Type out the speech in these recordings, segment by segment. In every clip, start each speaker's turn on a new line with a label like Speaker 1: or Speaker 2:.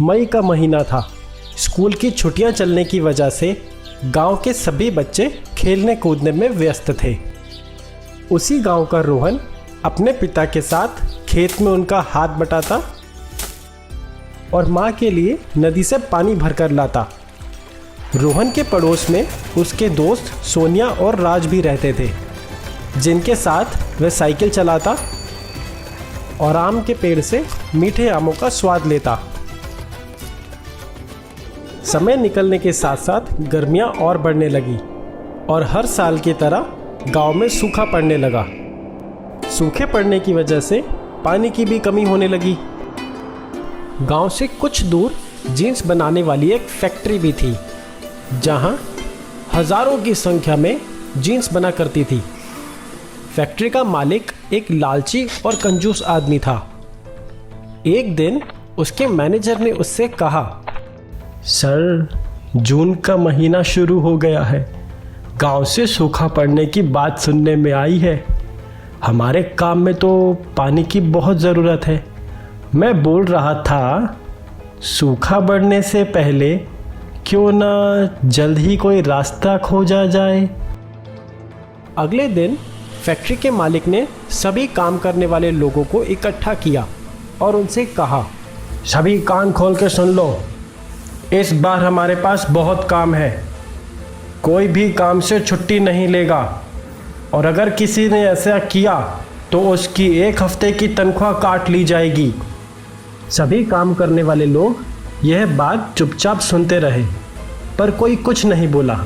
Speaker 1: मई का महीना था। स्कूल की छुट्टियां चलने की वजह से गांव के सभी बच्चे खेलने कूदने में व्यस्त थे। उसी गांव का रोहन अपने पिता के साथ खेत में उनका हाथ बटाता और माँ के लिए नदी से पानी भरकर लाता। रोहन के पड़ोस में उसके दोस्त सोनिया और राज भी रहते थे, जिनके साथ वह साइकिल चलाता और आम के पेड़ से मीठे आमों का स्वाद लेता। समय निकलने के साथ साथ गर्मियां और बढ़ने लगी और हर साल की तरह गांव में सूखा पड़ने लगा। सूखे पड़ने की वजह से पानी की भी कमी होने लगी। गांव से कुछ दूर जीन्स बनाने वाली एक फैक्ट्री भी थी, जहां हजारों की संख्या में जीन्स बना करती थी। फैक्ट्री का मालिक एक लालची और कंजूस आदमी था। एक दिन उसके मैनेजर ने उससे कहा, सर, जून का महीना शुरू हो गया है। गांव से सूखा पड़ने की बात सुनने में आई है। हमारे काम में तो पानी की बहुत ज़रूरत है। मैं बोल रहा था, सूखा बढ़ने से पहले क्यों ना जल्द ही कोई रास्ता खोजा जाए। अगले दिन फैक्ट्री के मालिक ने सभी काम करने वाले लोगों को इकट्ठा किया और उनसे कहा, सभी कान खोल के सुन लो, इस बार हमारे पास बहुत काम है। कोई भी काम से छुट्टी नहीं लेगा और अगर किसी ने ऐसा किया तो उसकी 1 हफ्ते की तनख्वाह काट ली जाएगी। सभी काम करने वाले लोग यह बात चुपचाप सुनते रहे, पर कोई कुछ नहीं बोला।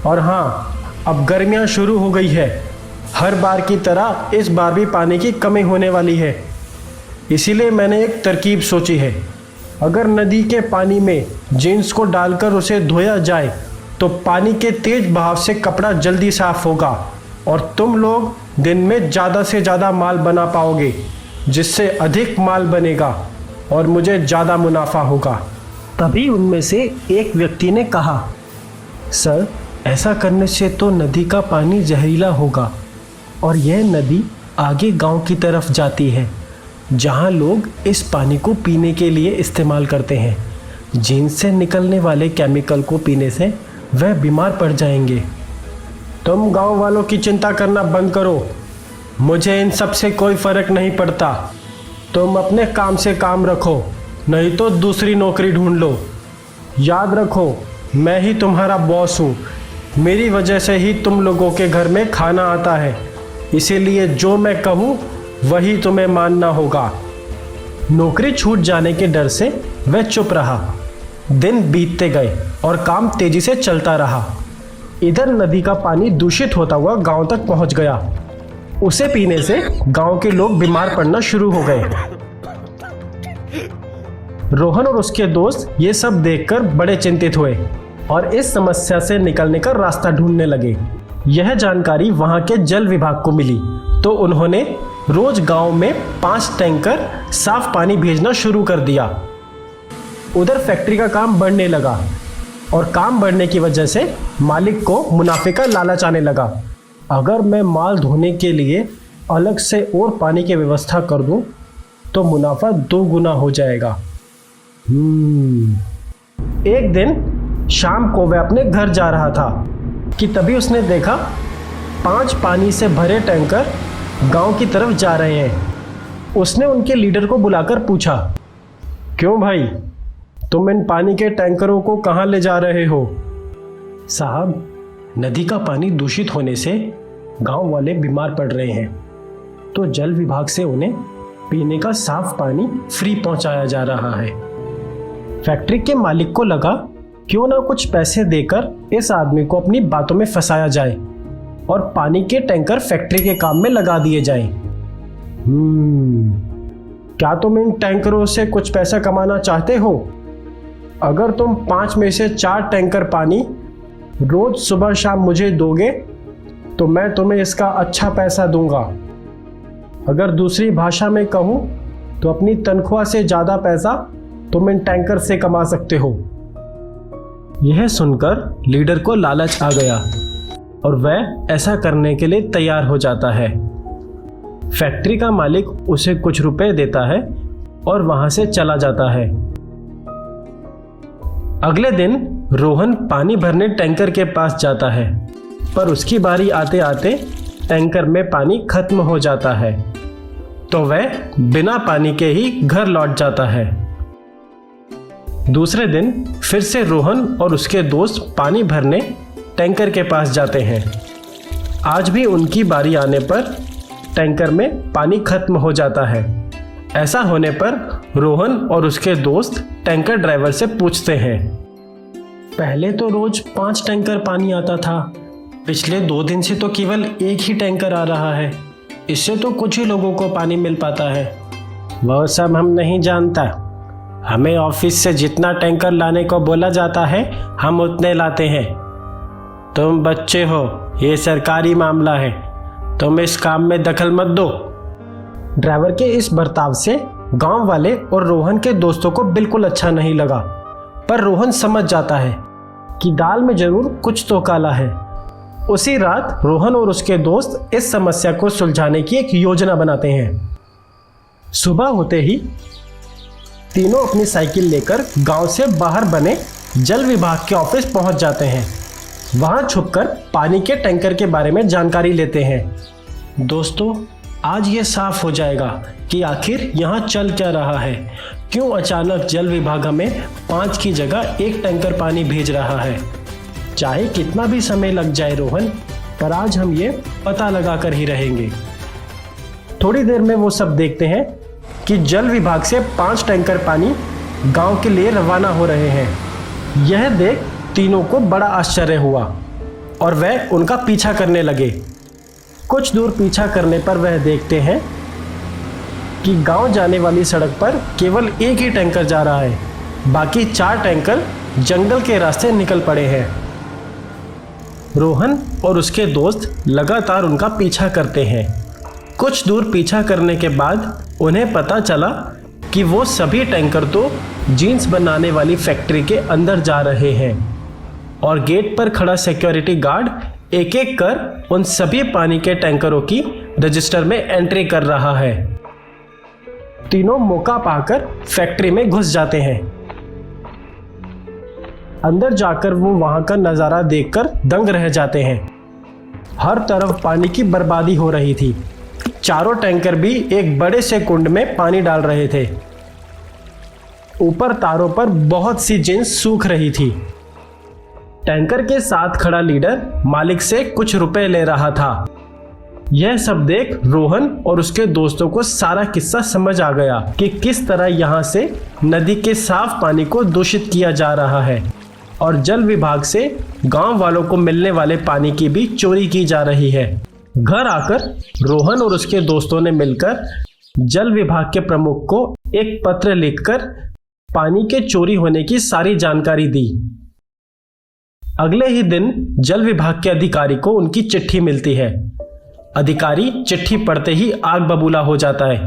Speaker 1: और हाँ, अब गर्मियाँ शुरू हो गई है। हर बार की तरह इस बार भी पानी की कमी होने वाली है। इसीलिए मैंने एक तरकीब सोची है। अगर नदी के पानी में जीन्स को डालकर उसे धोया जाए तो पानी के तेज बहाव से कपड़ा जल्दी साफ होगा और तुम लोग दिन में ज़्यादा से ज़्यादा माल बना पाओगे, जिससे अधिक माल बनेगा और मुझे ज़्यादा मुनाफा होगा। तभी उनमें से एक व्यक्ति ने कहा, सर, ऐसा करने से तो नदी का पानी जहरीला होगा और यह नदी आगे गांव की तरफ जाती है, जहां लोग इस पानी को पीने के लिए इस्तेमाल करते हैं। जीन्स से निकलने वाले केमिकल को पीने से वह बीमार पड़ जाएंगे। तुम गांव वालों की चिंता करना बंद करो। मुझे इन सब से कोई फ़र्क नहीं पड़ता। तुम अपने काम से काम रखो, नहीं तो दूसरी नौकरी ढूंढ लो। याद रखो, मैं ही तुम्हारा बॉस हूँ। मेरी वजह से ही तुम लोगों के घर में खाना आता है, इसीलिए जो मैं कहूँ वही तुम्हें मानना होगा। नौकरी छूट जाने के डर से वह चुप रहा। दिन बीतते गए और काम तेजी से चलता रहा। इधर नदी का पानी दूषित होता हुआ गांव तक पहुंच गया। उसे पीने से गांव के लोग बीमार पड़ना शुरू हो गए। रोहन और उसके दोस्त ये सब देखकर बड़े चिंतित हुए और इस समस्या से निकलने का रास्ता ढूंढने लगे। यह जानकारी वहां के जल विभाग को मिली तो उन्होंने रोज गांव में 5 टैंकर साफ पानी भेजना शुरू कर दिया। उधर फैक्ट्री का काम बढ़ने लगा और काम बढ़ने की वजह से मालिक को मुनाफे का लालच आने लगा। अगर मैं माल धोने के लिए अलग से और पानी की व्यवस्था कर दूं तो मुनाफा 2 गुना हो जाएगा। एक दिन शाम को वह अपने घर जा रहा था कि तभी उसने देखा 5 पानी से भरे टैंकर गांव की तरफ जा रहे हैं। उसने उनके लीडर को बुलाकर पूछा, क्यों भाई, तुम इन पानी के टैंकरों को कहाँ ले जा रहे हो? साहब, नदी का पानी दूषित होने से गांव वाले बीमार पड़ रहे हैं, तो जल विभाग से उन्हें पीने का साफ पानी फ्री पहुंचाया जा रहा है। फैक्ट्री के मालिक को लगा, क्यों ना कुछ पैसे देकर इस आदमी को अपनी बातों में फंसाया जाए और पानी के टैंकर फैक्ट्री के काम में लगा दिए जाएं। क्या तुम इन टैंकरों से कुछ पैसा कमाना चाहते हो? अगर तुम 5 में से 4 टैंकर पानी रोज सुबह शाम मुझे दोगे तो मैं तुम्हें इसका अच्छा पैसा दूंगा। अगर दूसरी भाषा में कहूँ तो अपनी तनख्वाह से ज़्यादा पैसा तुम इन टैंकर से कमा सकते हो। यह सुनकर लीडर को लालच आ गया और वह ऐसा करने के लिए तैयार हो जाता है। फैक्ट्री का मालिक उसे कुछ रुपए देता है और वहां से चला जाता है। अगले दिन रोहन पानी भरने टैंकर के पास जाता है, पर उसकी बारी आते आते टैंकर में पानी खत्म हो जाता है, तो वह बिना पानी के ही घर लौट जाता है। दूसरे दिन फिर से रोहन और उसके दोस्त पानी भरने टैंकर के पास जाते हैं। आज भी उनकी बारी आने पर टैंकर में पानी खत्म हो जाता है। ऐसा होने पर रोहन और उसके दोस्त टैंकर ड्राइवर से पूछते हैं, पहले तो रोज 5 टैंकर पानी आता था, पिछले 2 दिन से तो केवल 1 ही टैंकर आ रहा है। इससे तो कुछ ही लोगों को पानी मिल पाता है। वह सब हम नहीं जानता, हमें ऑफिस से जितना टैंकर लाने को बोला जाता है हम उतने लाते हैं। तुम बच्चे हो, ये सरकारी मामला है, तुम इस काम में दखल मत दो। ड्राइवर के इस बर्ताव से गांव वाले और रोहन के दोस्तों को बिल्कुल अच्छा नहीं लगा, पर रोहन समझ जाता है कि दाल में जरूर कुछ तो काला है। उसी रात रोहन और उसके दोस्त इस समस्या को सुलझाने की एक योजना बनाते हैं। सुबह होते ही तीनों अपनी साइकिल लेकर गांव से बाहर बने जल विभाग के ऑफिस पहुंच जाते हैं। वहां छुपकर पानी के टैंकर के बारे में जानकारी लेते हैं। दोस्तों, आज ये साफ हो जाएगा कि आखिर यहाँ चल क्या रहा है, क्यों अचानक जल विभाग हमें 5 की जगह 1 टैंकर पानी भेज रहा है। चाहे कितना भी समय लग जाए रोहन, पर आज हम ये पता लगा कर ही रहेंगे। थोड़ी देर में वो सब देखते हैं कि जल विभाग से 5 टैंकर पानी गांव के लिए रवाना हो रहे हैं। यह देख तीनों को बड़ा आश्चर्य हुआ और वह उनका पीछा करने लगे। कुछ दूर पीछा करने पर वह देखते हैं कि गांव जाने वाली सड़क पर केवल 1 ही टैंकर जा रहा है, बाकी 4 टैंकर जंगल के रास्ते निकल पड़े हैं। रोहन और उसके दोस्त लगातार उनका पीछा करते हैं। कुछ दूर पीछा करने के बाद उन्हें पता चला कि वो सभी टैंकर तो जीन्स बनाने वाली फैक्ट्री के अंदर जा रहे हैं और गेट पर खड़ा सिक्योरिटी गार्ड एक एक कर उन सभी पानी के टैंकरों की रजिस्टर में एंट्री कर रहा है। तीनों मौका पाकर फैक्ट्री में घुस जाते हैं। अंदर जाकर वो वहां का नजारा देखकर दंग रह जाते हैं। हर तरफ पानी की बर्बादी हो रही थी। चारों टैंकर भी एक बड़े से कुंड में पानी डाल रहे थे। ऊपर तारों पर बहुत सी जीन्स सूख रही थी। टैंकर के साथ खड़ा लीडर मालिक से कुछ रुपए ले रहा था। यह सब देख रोहन और उसके दोस्तों को सारा किस्सा समझ आ गया कि किस तरह यहाँ से नदी के साफ पानी को दूषित किया जा रहा है और जल विभाग से गांव वालों को मिलने वाले पानी की भी चोरी की जा रही है। घर आकर रोहन और उसके दोस्तों ने मिलकर जल विभाग के प्रमुख को एक पत्र लिखकर पानी के चोरी होने की सारी जानकारी दी। अगले ही दिन जल विभाग के अधिकारी को उनकी चिट्ठी मिलती है। अधिकारी चिट्ठी पढ़ते ही आग बबूला हो जाता है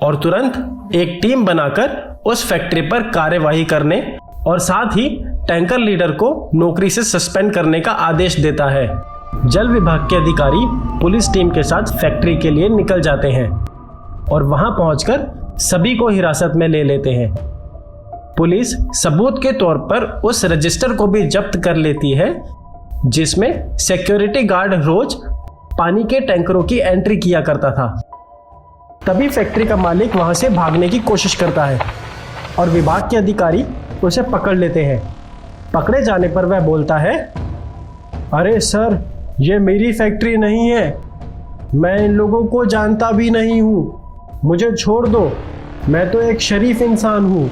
Speaker 1: और तुरंत एक टीम बनाकर उस फैक्ट्री पर कार्यवाही करने और साथ ही टैंकर लीडर को नौकरी से सस्पेंड करने का आदेश देता है। जल विभाग के अधिकारी पुलिस टीम के साथ फैक्ट्री के लिए निकल जाते हैं और वहां पहुंचकर सभी को हिरासत में ले लेते हैं। पुलिस सबूत के तौर पर उस रजिस्टर को भी जब्त कर लेती है जिसमें सिक्योरिटी गार्ड रोज पानी के टैंकरों की एंट्री किया करता था। तभी फैक्ट्री का मालिक वहां से भागने की कोशिश करता है और विभाग के अधिकारी उसे पकड़ लेते हैं। पकड़े जाने पर वह बोलता है, अरे सर, ये मेरी फैक्ट्री नहीं है, मैं इन लोगों को जानता भी नहीं हूँ, मुझे छोड़ दो, मैं तो एक शरीफ इंसान हूँ।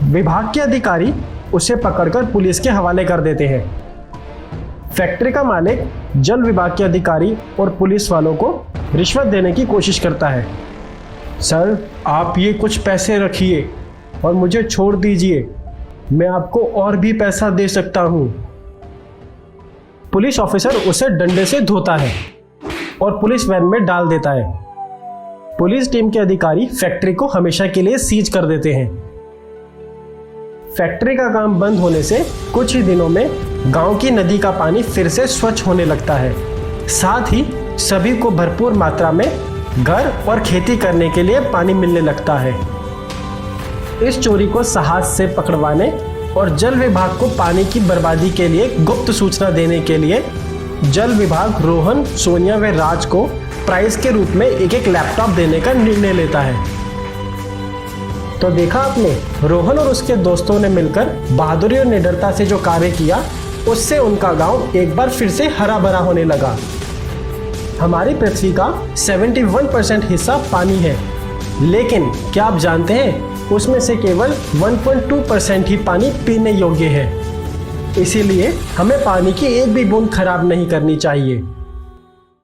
Speaker 1: विभाग के अधिकारी उसे पकड़कर पुलिस के हवाले कर देते हैं। फैक्ट्री का मालिक जल विभाग के अधिकारी और पुलिस वालों को रिश्वत देने की कोशिश करता है। सर, आप ये कुछ पैसे रखिए और मुझे छोड़ दीजिए, मैं आपको और भी पैसा दे सकता हूँ। पुलिस ऑफिसर उसे डंडे से धोता है और पुलिस वैन में डाल देता है। पुलिस टीम के अधिकारी फैक्ट्री को हमेशा के लिए सीज कर देते हैं। फैक्ट्री का काम बंद होने से कुछ ही दिनों में गांव की नदी का पानी फिर से स्वच्छ होने लगता है। साथ ही सभी को भरपूर मात्रा में घर और खेती करने के लिए पानी मिलने लगता है। इस चोरी को साहस से पकड़वाने और जल विभाग को पानी की बर्बादी के लिए गुप्त सूचना देने के लिए जल विभाग रोहन, सोनिया व राज को प्राइज के रूप में एक एक लैपटॉप देने का निर्णय लेता है। तो देखा आपने, रोहन और उसके दोस्तों ने मिलकर बहादुरी और निडरता से जो कार्य किया, उससे उनका गांव एक बार फिर से हरा भरा होने लगा। हमारी पृथ्वी का 71% हिस्सा पानी है, लेकिन क्या आप जानते हैं उसमें से केवल 1.2% ही पानी पीने योग्य है। इसीलिए हमें पानी की एक भी बूंद खराब नहीं करनी चाहिए।